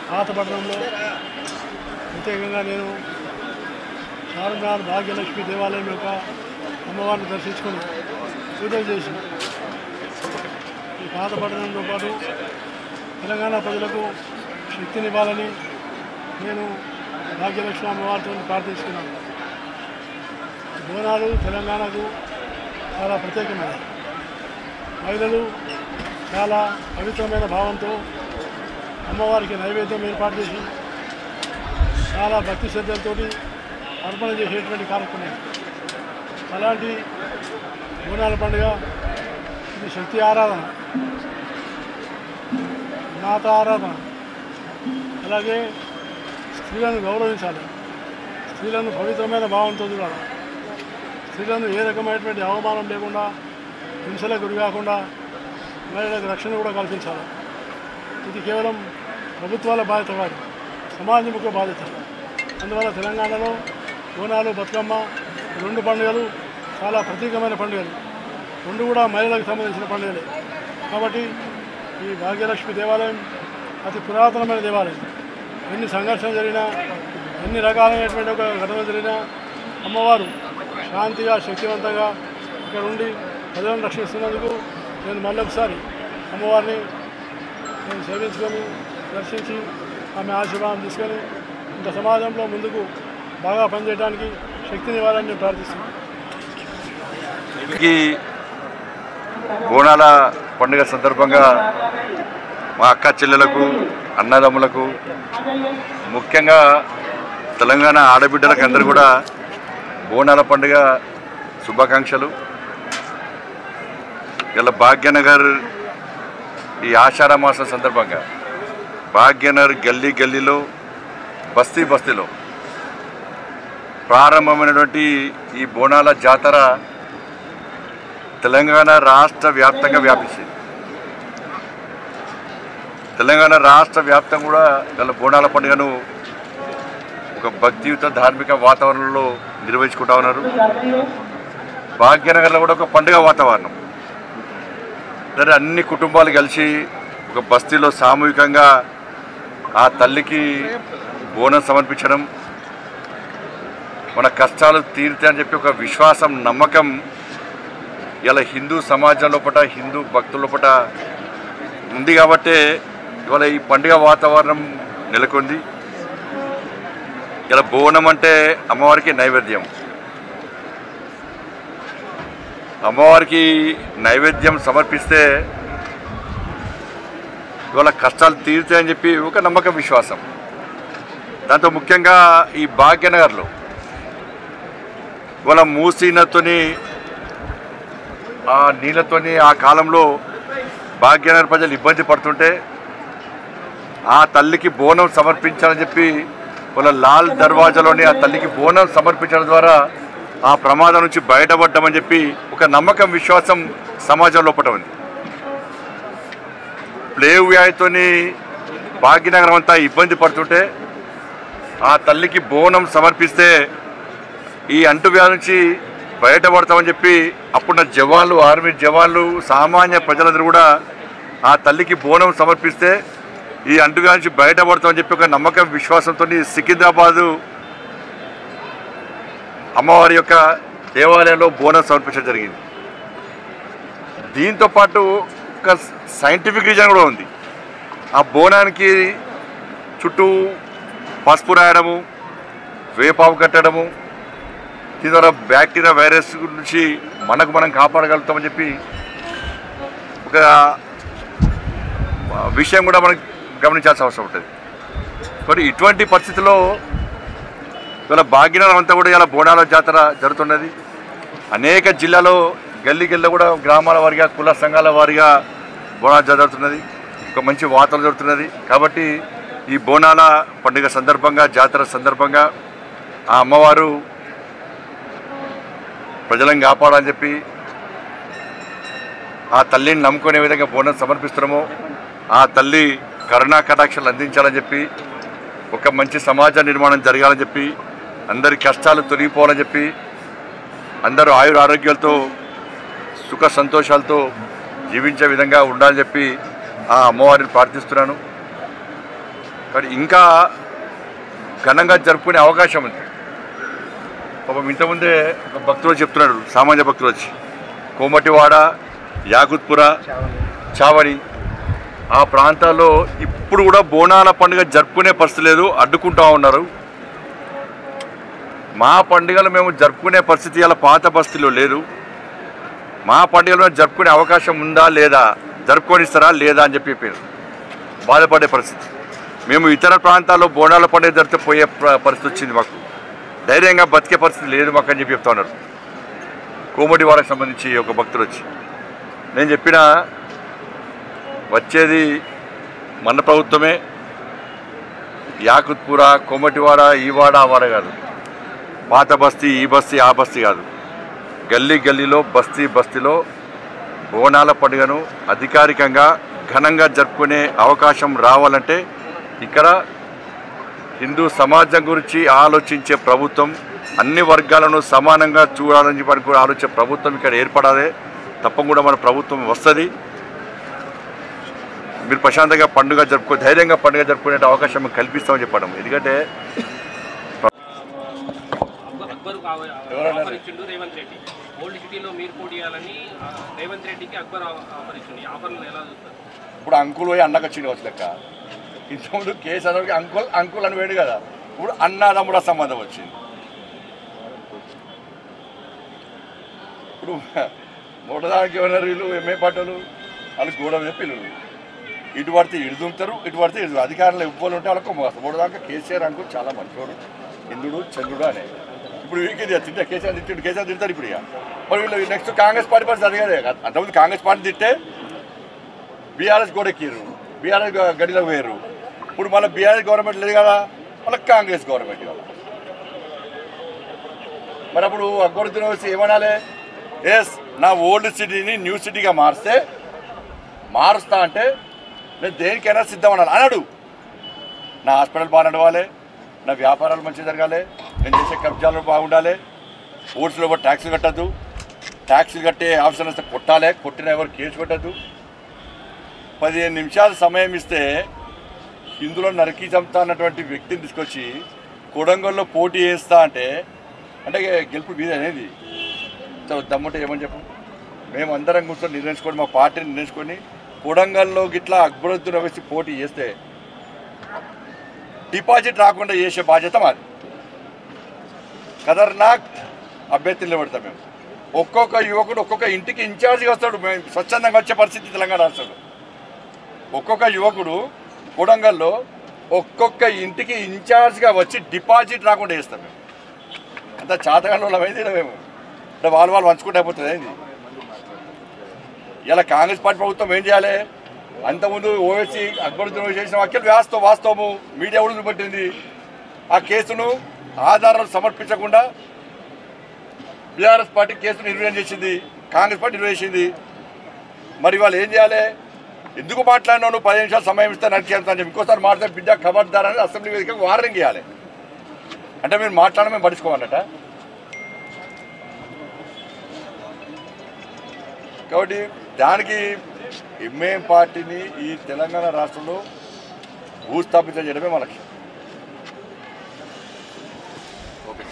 పాతపట్నంలో ప్రత్యేకంగా నేను చార్మినార్ భాగ్యలక్ష్మి దేవాలయం యొక్క అమ్మవారిని దర్శించుకొని పూజలు చేసి ఈ పాతపట్నంతో పాటు తెలంగాణ ప్రజలకు శక్తినివ్వాలని నేను భాగ్యలక్ష్మి అమ్మవారితో ప్రార్థిస్తున్నాను. బోనాలు తెలంగాణకు చాలా ప్రత్యేకమైనది. మహిళలు చాలా పవిత్రమైన భావంతో అమ్మవారికి నైవేద్యం ఏర్పాటు చేసి చాలా భక్తి శ్రద్ధలతో అర్పణ చేసేటువంటి కార్యక్రమం. అలాంటి బోనాల పండుగ ఇది శక్తి ఆరాధన, మాత ఆరాధన. అలాగే స్త్రీలను గౌరవించాలి, స్త్రీలను పవిత్రమైన భావంతో చూడాలి. స్త్రీలను ఏ రకమైనటువంటి అవమానం లేకుండా, హింసలకు గురి కాకుండా మహిళలకు రక్షణ కూడా కల్పించాలి. ఇది కేవలం ప్రభుత్వాల బాధ్యత కాదు, సమాజం యొక్క బాధ్యత. అందువల్ల తెలంగాణలో బోనాలు, బతుకమ్మ రెండు పండుగలు చాలా ప్రత్యేకమైన పండుగలు. రెండు కూడా మహిళలకు సంబంధించిన పండుగలే. కాబట్టి ఈ భాగ్యలక్ష్మి దేవాలయం అతి పురాతనమైన దేవాలయం. ఎన్ని సంఘర్షణలు జరిగినా, ఎన్ని రకాలైనటువంటి ఒక ఘటన జరిగినా అమ్మవారు శాంతిగా, శక్తివంతంగా ఇక్కడ ఉండి ప్రజలను రక్షిస్తున్నందుకు నేను మళ్ళొకసారి అమ్మవారిని నేను సేవించుకొని దర్శించి ఆమె ఆశీర్వాదం తీసుకొని ఇంత సమాజంలో ముందుకు బాగా పనిచేయడానికి శక్తినివ్వాలని నేను ప్రార్థిస్తున్నాను. బోనాల పండుగ సందర్భంగా మా అక్క చెల్లెలకు, అన్నదమ్ములకు, ముఖ్యంగా తెలంగాణ ఆడబిడ్డలకు అందరూ కూడా బోనాల పండుగ శుభాకాంక్షలు. ఇలా భాగ్యనగర్ ఈ ఆషాఢ మాసం సందర్భంగా భాగ్యనగర్ గల్లీ గల్లీలో, బస్తీ బస్తీలో ప్రారంభమైనటువంటి ఈ బోనాల జాతర తెలంగాణ రాష్ట్ర వ్యాప్తంగా వ్యాపించింది. తెలంగాణ రాష్ట్ర వ్యాప్తంగా కూడా గల బోనాల పండుగను ఒక భక్తియుత ధార్మిక వాతావరణంలో నిర్వహించుకుంటా ఉన్నారు. భాగ్యనగర్లో కూడా ఒక పండుగ వాతావరణం. సరే, అన్ని కుటుంబాలు కలిసి ఒక బస్తీలో సామూహికంగా ఆ తల్లికి బోనం సమర్పించడం, మన కష్టాలు తీరుతాయి అని చెప్పి ఒక విశ్వాసం, నమ్మకం ఇలా హిందూ సమాజం లోపల, హిందూ భక్తుల లోపల ఉంది. కాబట్టి ఇవాళ ఈ పండుగ వాతావరణం నెలకొంది. ఇలా బోనం అంటే అమ్మవారికి నైవేద్యం. అమ్మవారికి నైవేద్యం సమర్పిస్తే ఇవాళ కష్టాలు తీరుతాయని చెప్పి ఒక నమ్మకం, విశ్వాసం. దాంతో ముఖ్యంగా ఈ భాగ్యనగర్లో ఇవాళ మూసీ నదితోని, ఆ నీళ్ళతోని ఆ కాలంలో భాగ్యనగర్ ప్రజలు ఇబ్బంది పడుతుంటే ఆ తల్లికి బోనం సమర్పించాలని చెప్పి వాళ్ళ లాల్ దర్వాజాలోని ఆ తల్లికి బోనం సమర్పించడం ద్వారా ఆ ప్రమాదం నుంచి బయటపడ్డామని చెప్పి ఒక నమ్మకం, విశ్వాసం సమాజం లోపల ఉంది. ప్లేవ్ వ్యాధితోని భాగ్యనగరం అంతా ఇబ్బంది పడుతుంటే ఆ తల్లికి బోనం సమర్పిస్తే ఈ అంటువ్యాధి నుంచి బయటపడతామని చెప్పి అప్పుడున్న జవాన్లు, ఆర్మీ జవాన్లు, సామాన్య ప్రజలందరూ కూడా ఆ తల్లికి బోనం సమర్పిస్తే ఈ అంటువ్యాధి నుంచి బయటపడతామని చెప్పి ఒక నమ్మకం, విశ్వాసంతో సికింద్రాబాదు అమ్మవారి యొక్క దేవాలయంలో బోనం సమర్పించడం జరిగింది. దీంతోపాటు ఒక సైంటిఫిక్ రీజన్ కూడా ఉంది. ఆ బోనానికి చుట్టూ పసుపు రాయడము, వేపావు కట్టడము, దీని ద్వారా బ్యాక్టీరియా, వైరస్ నుంచి మనం కాపాడగలుగుతామని చెప్పి ఒక విషయం కూడా మనం గమనించాల్సిన అవసరం ఉంటుంది. మరి ఇటువంటి పరిస్థితుల్లో ఇవాళ భాగ్యనగరం అంతా కూడా ఇలా బోనాల జాతర జరుగుతున్నది. అనేక జిల్లాలో గల్లీ గల్లీలో కూడా గ్రామాల వారిగా, కుల సంఘాల వారిగా బోనాల జరుగుతున్నది. ఒక మంచి వాతావరణం జరుగుతున్నది. కాబట్టి ఈ బోనాల పండుగ సందర్భంగా, జాతర సందర్భంగా ఆ అమ్మవారు ప్రజలను కాపాడాలని చెప్పి ఆ తల్లిని నమ్ముకునే విధంగా బోనం సమర్పిస్తున్నామో ఆ తల్లి కరుణా కటాక్షాలు అందించాలని చెప్పి, ఒక మంచి సమాజ నిర్మాణం జరగాలని చెప్పి, అందరి కష్టాలు తొలగిపోవాలని చెప్పి, అందరూ ఆయుర ఆరోగ్యాలతో సుఖ సంతోషాలతో జీవించే విధంగా ఉండాలని చెప్పి ఆ అమ్మవారిని ప్రార్థిస్తున్నాను. కానీ ఇంకా ఘనంగా జరుపుకునే అవకాశం ఉంది. పాపం ఇంతకుముందే ఒక భక్తులు చెప్తున్నాడు, సామాన్య భక్తులు వచ్చి కోమటివాడ, యాకుత్పుర, చావడి ఆ ప్రాంతాల్లో ఇప్పుడు కూడా బోనాల పండుగ జరుపుకునే పరిస్థితి లేదు, అడ్డుకుంటూ ఉన్నారు. మా పండుగలు మేము జరుపుకునే పరిస్థితి ఇలా పాత బస్తీలో లేదు. మా పండుగలో జరుపుకునే అవకాశం ఉందా లేదా, జరుపుకొనిస్తారా లేదా అని చెప్పి బాధపడే పరిస్థితి. మేము ఇతర ప్రాంతాల్లో బోనాల పండుగ జరిపితే పోయే పరిస్థితి వచ్చింది. మాకు ధైర్యంగా బతికే పరిస్థితి లేదు మాకు అని చెప్పి చెప్తా ఉన్నారు. కోమటివాడకు సంబంధించి ఒక భక్తులు వచ్చి నేను చెప్పిన వచ్చేది మన ప్రభుత్వమే. యాకుత్పుర, కోమటివాడ, ఈ వాడ ఆ వాడ కాదు, పాత బస్తీ ఈ బస్తీ ఆ బస్తీ కాదు, గల్లీ గల్లీలో బస్తీ బస్తీలో బోనాల పండుగను అధికారికంగా ఘనంగా జరుపుకునే అవకాశం రావాలంటే ఇక్కడ హిందూ సమాజం గురించి ఆలోచించే ప్రభుత్వం, అన్ని వర్గాలను సమానంగా చూడాలని చెప్పి ఆలోచించే ప్రభుత్వం ఇక్కడ ఏర్పడాలి. తప్పకుండా మన ప్రభుత్వం వస్తుంది. మీరు ప్రశాంతంగా పండుగ ధైర్యంగా పండుగ జరుపుకునే అవకాశం కల్పిస్తామని చెప్పడం. ఎందుకంటే ఇప్పుడు అంకుల్ పోయి అన్నకు వచ్చింది వచ్చి లెక్క. ఇంతకుముందు కేసీఆర్కి అంకుల్ అంకుల్ అని వేడు కదా, ఇప్పుడు అన్నదమ్ముల సంబంధం వచ్చింది. ఇప్పుడు మొదటిదానికి ఏమన్నారు వీళ్ళు ఎంఏ పాటలు, వాళ్ళు గోడ మీద పిల్లలు ఇటు పడితే ఇటు దుంపుతారు, ఇటు పడితే ఇటు. అధికారంలో ఇవ్వాలి ఉంటే వాళ్ళకి మోస్తారు. మొదటిదాకా కేసీఆర్ అంకుల్ చాలా మంచివాడు, ఇంద్రుడు చంద్రుడు అనే. ఇప్పుడు వీరికి తింటే కేసీఆర్ కేసీఆర్ తింటారు. ఇప్పుడు ఇక మరి వీళ్ళు నెక్స్ట్ కాంగ్రెస్ పార్టీ పరిస్థితి అది కదా. అంతకుముందు కాంగ్రెస్ పార్టీ తింటే బీఆర్ఎస్ కూడా ఎక్కిరు, బీఆర్ఎస్ గడిలో వేరు. ఇప్పుడు మళ్ళీ బీఆర్ఎస్ గవర్నమెంట్ లేదు కదా, మళ్ళీ కాంగ్రెస్ గవర్నమెంట్ కదా. మరి అప్పుడు అక్బరుద్దీన్ వచ్చి ఏమనాలి, ఎస్ నా ఓల్డ్ సిటీని న్యూ సిటీగా మారుస్తా అంటే నేను దేనికైనా సిద్ధం అన్నాడు. నా హాస్పిటల్ బాగా నడవాలి, నా వ్యాపారాలు మంచిగా జరగాలి, నేను చేసే కబ్జాలు బాగుండాలి, ఓట్స్లో కూడా ట్యాక్సులు కట్టద్దు, ట్యాక్సులు కట్టే ఆఫీసర్ వస్తే కొట్టాలి, కొట్టిన ఎవరు కేసు పెట్టద్దు. 15 నిమిషాలు సమయం ఇస్తే ఇందులో నరికి చంపుతా అన్నటువంటి వ్యక్తిని తీసుకొచ్చి కొడంగల్లో పోటీ చేస్తా అంటే గెలుపు మీద అనేది దమ్ముంటే ఏమని చెప్పు. మేము అందరం కూర్చొని నిర్ణయించుకొని, మా పార్టీని నిర్ణయించుకొని కొడంగల్లో గిట్లా అక్బరుద్దీన్ వేసి పోటీ చేస్తే డిపాజిట్ రాకుండా చేసే బాధ్యత మాది. ఖతర్నాక్ అభ్యర్థులు నిలబడతాం మేము. ఒక్కొక్క యువకుడు ఒక్కొక్క ఇంటికి ఇన్ఛార్జిగా వస్తాడు. మేము స్వచ్ఛందంగా వచ్చే పరిస్థితి తెలంగాణ రాష్ట్రంలో. ఒక్కొక్క యువకుడు కొడంగల్లో ఒక్కొక్క ఇంటికి ఇన్ఛార్జ్గా వచ్చి డిపాజిట్ రాకుండా చేస్తాం మేము. అంత చాతగాళ్ళు అయింది మేము. అంటే వాళ్ళు పంచుకుంటే అయిపోతుంది అయింది. ఇలా కాంగ్రెస్ పార్టీ ప్రభుత్వం ఏం చేయాలి, అంతకుముందు ఓవైసీ అక్బరుద్దీన్ చేసిన వ్యాఖ్యలు వాస్తవము మీడియా కూడా చూపెట్టింది. ఆ కేసును ఆధారాలు సమర్పించకుండా బీఆర్ఎస్ పార్టీ కేసును నిర్వహణ చేసింది, కాంగ్రెస్ పార్టీ నిర్వహించింది. మరి వాళ్ళు ఏం చేయాలి, ఎందుకు మాట్లాడినావు 10 నిమిషాలు సమయం ఇస్తే నడిచేస్తా అని చెప్పి ఇంకోసారి మాట్లాడితే బిడ్డ ఖబర్దారని అసెంబ్లీ వేదికగా వార్నింగ్ ఇవ్వాలి. అంటే మీరు మాట్లాడడం మేము పడుచుకోవాలట. కాబట్టి దానికి ఎంఐఎం పార్టీని ఈ తెలంగాణ రాష్ట్రంలో భూస్థాపితం చేయడమే మన లక్ష్యం. ఓకే.